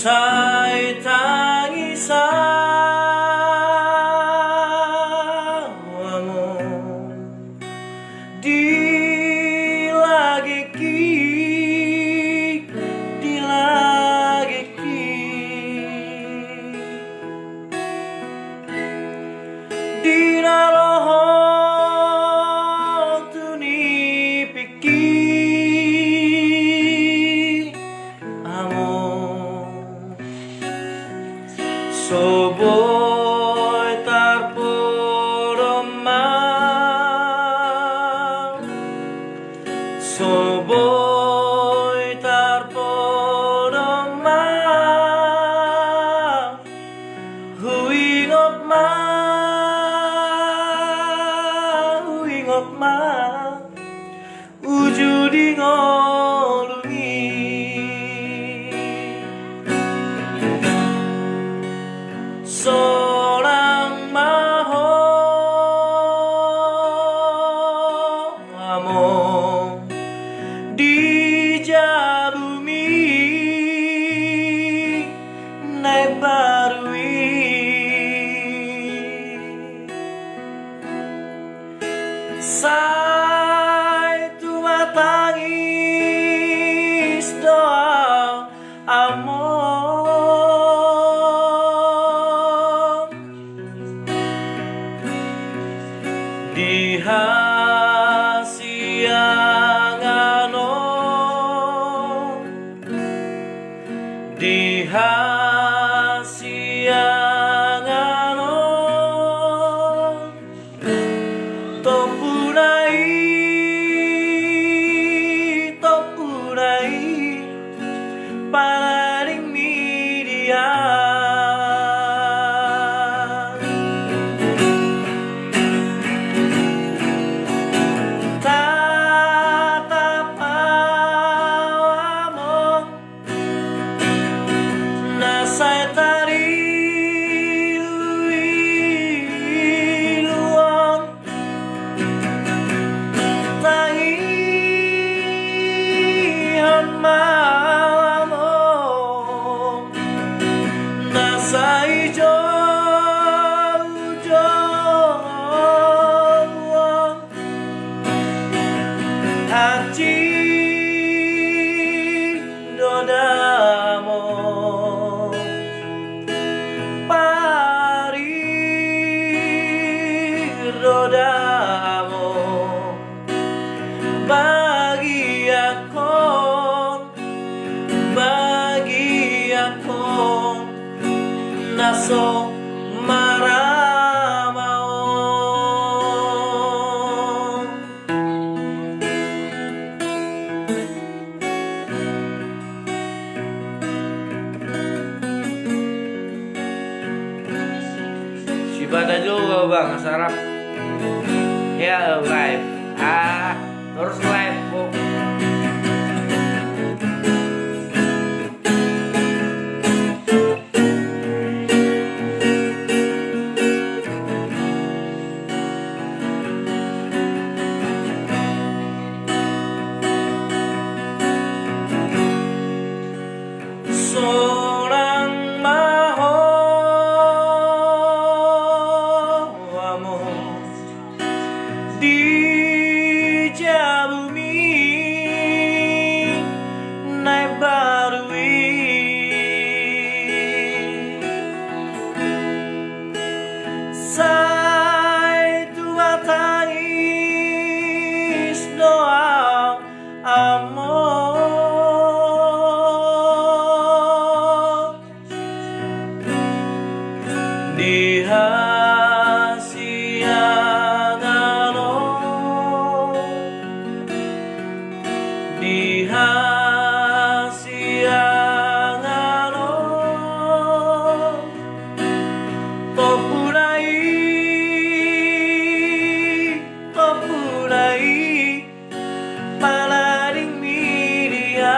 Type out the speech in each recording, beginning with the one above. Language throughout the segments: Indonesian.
Say tang-isa mo di lagi di naroho tu ni piki amo soboy tarporoma soboy tarporoma huingot ma ujudi ngolungi seorang maho among di jalumi naik barui say tua tangis doa amor di hasiangano di hasiangano topurai paling media tatapawamo nasay tari luon tangi hamamo nasa ijo hati dodamo pari rodamo bagi aku naso maramao Sibada juga bang sarap ya live terus live kok. Seorang maho amor di jabumi naik barui say tua tangis doa amor di hasiangano di hasiangano topurai paling media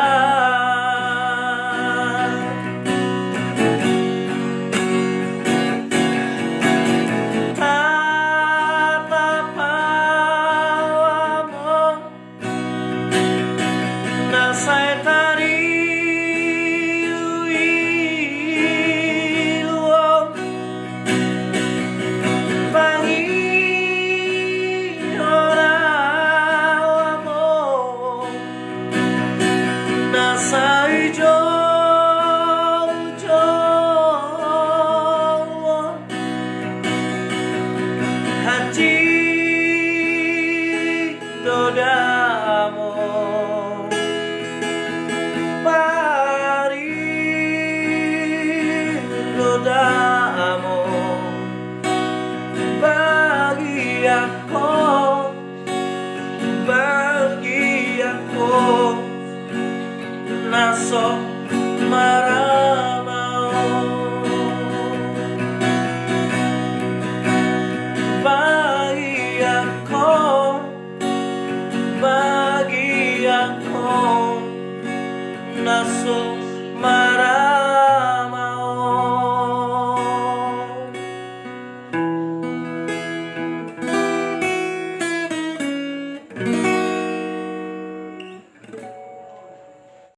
say tari masuk maramau. Bagi aku nasong